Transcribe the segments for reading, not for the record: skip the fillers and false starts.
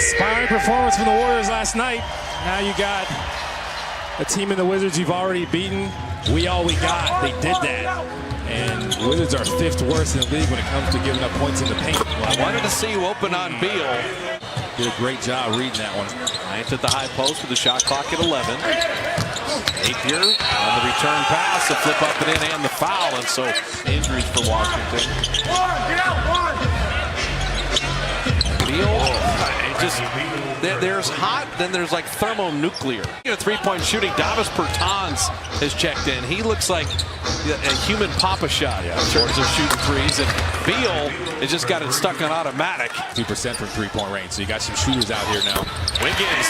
Inspiring performance from the Warriors last night. Now you got a team in the Wizards you've already beaten. We all we got. They did that. And the Wizards are 5th worst in the league when it comes to giving up points in the paint. Well, I wanted to see you open on Beal. Did a great job reading that one. Ninth at the high post with the shot clock at 11. Napier on the return pass, the flip up and in, and the foul. And so injuries for Washington. Beal, there's hot, then there's like thermonuclear. Three-point shooting, Davis Bertans has checked in. He looks like a human Papa shot in terms of shooting threes. And Beal has just got it stuck on automatic. 2% from three-point range, so you got some shooters out here now. Wiggins,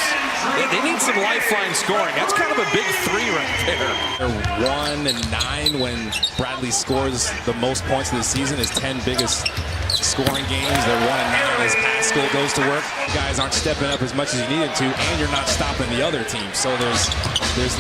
they need some lifeline scoring. That's kind of a big three right there. They're 1-9 when Bradley scores the most points of the season. His 10 biggest scoring games. They're 1-9 as Pascal goes to work. Guys aren't stepping up as much as you need them to, and you're not stopping the other team. So there's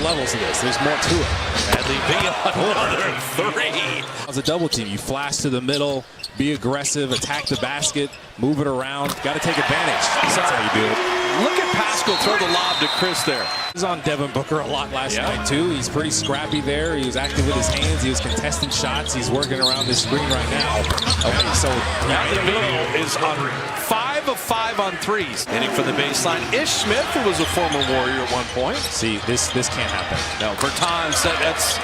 levels to this. There's more to it. Bradley Beal, another three. As a double team, you flash to the middle, be aggressive, attack the basket, move it around. Got to take advantage. That's how you do it. Look at Pascal throw the lob to Chris there. He was on Devin Booker a lot last night, too. He's pretty scrappy there. He was active with his hands. He was contesting shots. He's working around this screen right now. Okay, so Bradley Beal is on 5 of 5 on threes. Hitting from the baseline. Ish Smith, who was a former Warrior at one point. See, this can't happen. No, Bertans said that's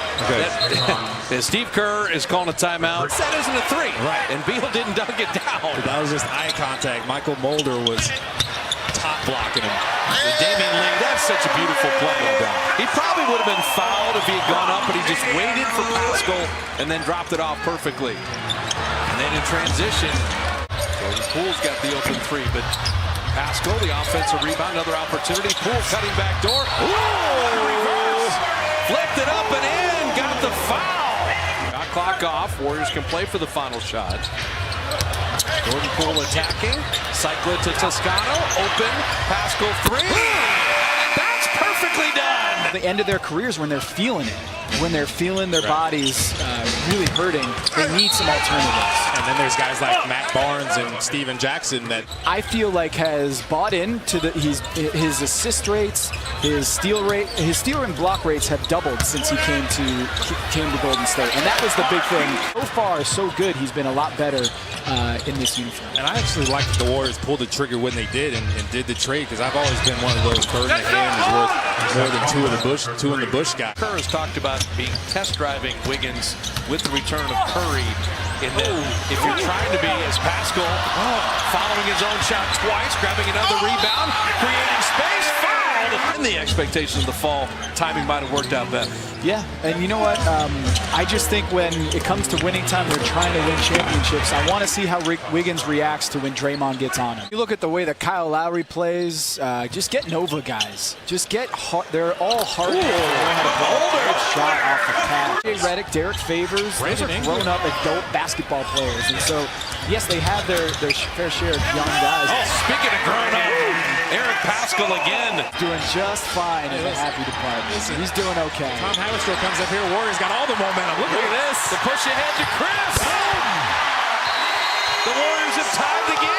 Steve Kerr is calling a timeout. That isn't a three. Right. And Beal didn't dunk it down. That was just eye contact. Michael Mulder was top blocking him. And Damian Lee, that's such a beautiful play. He probably would have been fouled if he had gone up, but he just waited for Pascal and then dropped it off perfectly. And then in transition, Jordan Poole's got the open three, but Pascal, the offensive rebound, another opportunity. Poole cutting back door. Ooh! Reverse. Flipped it up and in. Got the foul. Got clock off. Warriors can play for the final shot. Jordan Poole attacking. Cycle it to Toscano. Open. Pascal three. That's perfectly done. The end of their careers when they're feeling it. When they're feeling their bodies really hurting, they need some alternatives. And then there's guys like Matt Barnes and Steven Jackson that I feel like has bought into his assist rates, his steal and block rates have doubled since he came to Golden State, and that was the big thing. So far, so good. He's been a lot better in this uniform. And I actually like that the Warriors pulled the trigger when they did and did the trade, because I've always been one of those bird in the hand is worth more than two in the bush guys. Kerr has talked about being test driving Wiggins with the return of Curry. In that, if you're trying to be as Pascal, following his own shot twice, grabbing another rebound, creating space, fouled. In the expectations of the fall, timing might have worked out better. Yeah, and you know what? I just think when it comes to winning time, they're trying to win championships. I want to see how Wiggins reacts to when Draymond gets on him. You look at the way that Kyle Lowry plays, just getting over guys. Just get hard. They're all hard. Good shot off the pass. Jay Redick, Derek Favors, those are grown-up adult basketball players. And so, yes, they have their fair share of young guys. Speaking of grown-up, Eric Pascal again. Doing just fine in a happy department. He's doing okay. Tom Haberstroh comes up here. Warriors got all the momentum. Look at this. The push ahead to Chris. The Warriors have tied the game.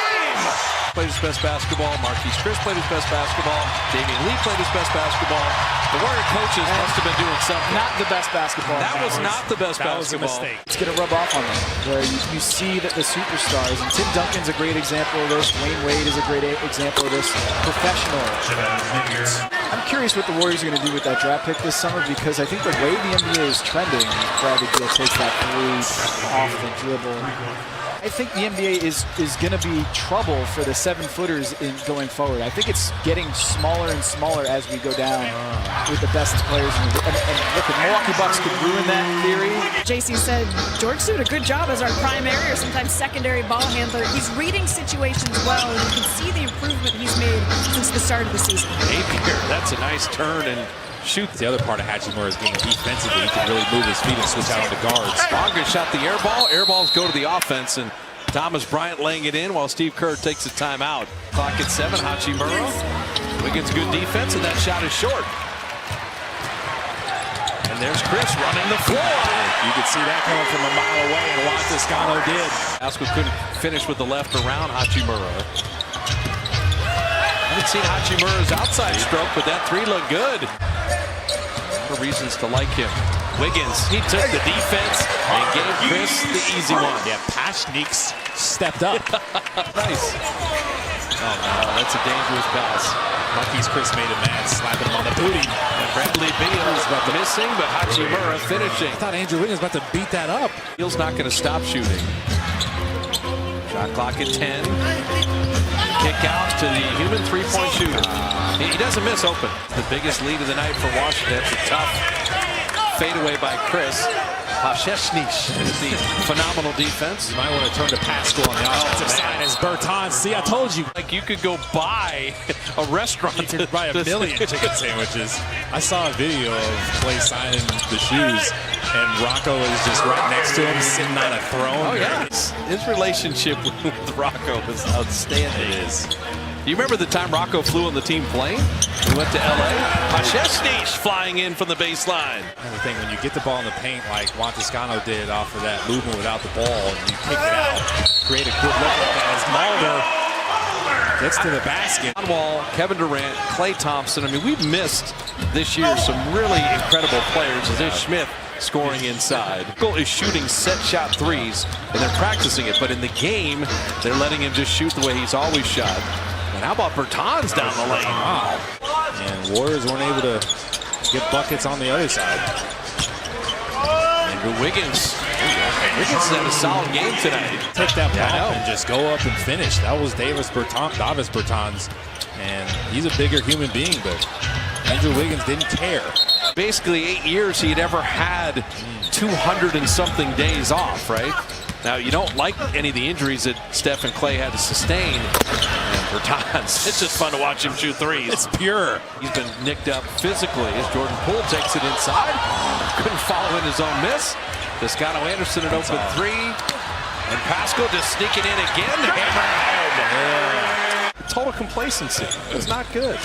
Played his best basketball. Marquise Chris played his best basketball. Damian Lee played his best basketball. The Warrior coaches must have been doing something. Not the best basketball. That was not the best basketball. That was a mistake. It's going to rub off on them, where you see that the superstars, and Tim Duncan's a great example of this, Wayne Wade is a great example of this, professional. I'm curious what the Warriors are going to do with that draft pick this summer, because I think the way the NBA is trending, Bradley Beal takes that three off the dribble. I think the NBA is going to be trouble for the 7-footers going forward. I think it's getting smaller and smaller as we go down with the best players. And look, the Milwaukee Bucks could ruin that theory. JC said George's doing a good job as our primary or sometimes secondary ball handler. He's reading situations well, and you can see the improvement he's made since the start of the season. Napier, that's a nice turn and shoot. The other part of Hachimura's game defensively, he can really move his feet and switch out on the guards. Bonga shot the air ball. Air balls go to the offense, and Thomas Bryant laying it in while Steve Kerr takes a timeout. Clock at 7. Hachimura. Wiggins good defense, and that shot is short. And there's Chris running the floor. You could see that coming from a mile away, and what Toscano did. Pascal couldn't finish with the left around Hachimura. seen Hachimura's outside stroke, but that three looked good. For reasons to like him. Wiggins, he took the defense and gave Chris the easy one. Yeah, Pasecniks stepped up. Nice. Oh no, that's a dangerous pass. Lucky's Chris made him mad, slapping him on the booty. Bradley Beal's missing, but Hachimura finishing. I thought Andrew Wiggins was about to beat that up. Beal's not going to stop shooting. Shot clock at 10. Kick out to the human three-point shooter. He doesn't miss open. The biggest lead of the night for Washington. It's a tough fadeaway by Chris. Pasecniks is the phenomenal defense. You might want to turn to Pascal on the offensive side as Bertans. See, I told you. Like you could go buy a restaurant. You could buy a million chicken sandwiches. I saw a video of Clay signing the shoes, and Rocco is just right next to him, sitting on a throne. Oh, yeah. His relationship with Rocco is outstanding. It is. Do you remember the time Rocco flew on the team plane? We went to L.A. Pasecniks flying in from the baseline. Another thing, when you get the ball in the paint like Juan Toscano did off of that movement without the ball, and you kick it out, create a good look as Mulder gets to the basket. On wall, Kevin Durant, Klay Thompson. I mean, we've missed this year some really incredible players. Ish Smith scoring inside. Goal is shooting set shot threes, and they're practicing it. But in the game, they're letting him just shoot the way he's always shot. And how about Bertans down the lane? Wow. And Warriors weren't able to get buckets on the other side. Andrew Wiggins. Wiggins had a solid game tonight. Take that ball and just go up and finish. That was Davis Bertans. And he's a bigger human being, but Andrew Wiggins didn't care. Basically 8 years he'd ever had 200 and something days off, right? Now, you don't like any of the injuries that Steph and Clay had to sustain. And Bertans, it's just fun to watch him shoot threes. It's pure. He's been nicked up physically as Jordan Poole takes it inside. Couldn't follow in his own miss. Toscano Anderson an open three. And Pascal just sneaking in again to hammer home. Total complacency. It's not good.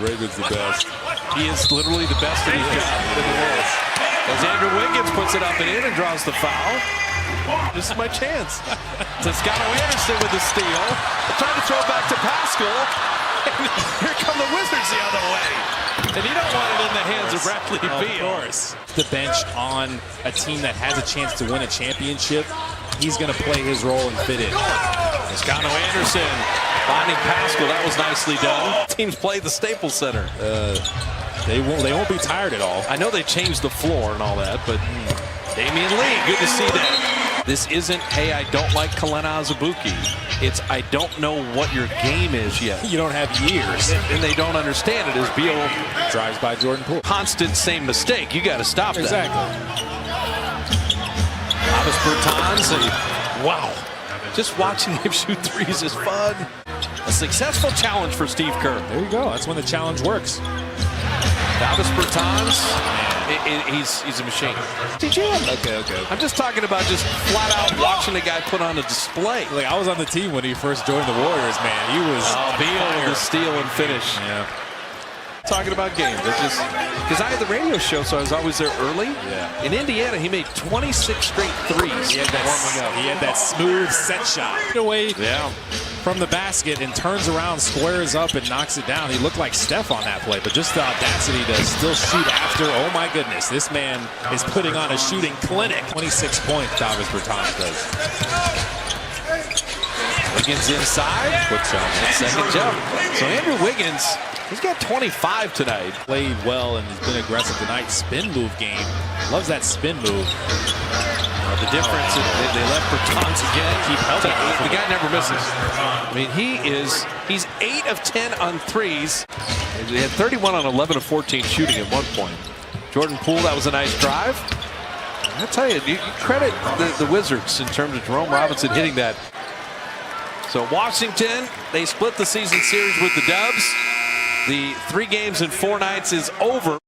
Ravens the best. He is literally the best at his job in the world. As Andrew Wiggins puts it up and in and draws the foul. This is my chance. Toscano Anderson with the steal. Trying to throw it back to Pascal. And here come the Wizards the other way. And you don't want it in the hands of Bradley Beal. Of course. The bench on a team that has a chance to win a championship, he's going to play his role and fit in. Toscano Anderson finding Pascal. That was nicely done. Teams play the Staples Center. They won't be tired at all. I know they changed the floor and all that, but Damian Lee, good to see that. This isn't, hey, I don't like Kalena Azubuike. It's, I don't know what your game is yet. You don't have years. And they don't understand it as Beal drives by Jordan Poole. Constant same mistake. You got to stop that. Exactly. Davis Bertans, and wow. Just watching him shoot threes is fun. A successful challenge for Steve Kerr. There you go. That's when the challenge works. Davis Bertans. He's a machine. Okay. I'm just talking about just flat out watching a guy put on a display. Like, I was on the team when he first joined the Warriors, man. He was Beal with the steal and finish. Yeah. Talking about games. It's just because I had the radio show, so I was always there early. Yeah. In Indiana, he made 26 straight threes. He had that smooth set shot. Away from the basket and turns around, squares up, and knocks it down. He looked like Steph on that play, but just the audacity to still shoot after. Oh my goodness, this man is putting on a shooting clinic. 26 points, Davis Bertans does. Wiggins inside. Quick shot. Second jump. So Andrew Wiggins, he's got 25 tonight. Played well and has been aggressive tonight. Spin move game. Loves that spin move. The difference is they left Bertans again. Keep helping. The guy never misses. I mean, he's 8 of 10 on threes. He had 31 on 11 of 14 shooting at one point. Jordan Poole, that was a nice drive. I tell you, you credit the Wizards in terms of Jerome Robinson hitting that. So Washington, they split the season series with the Dubs. The 3 games in 4 nights is over.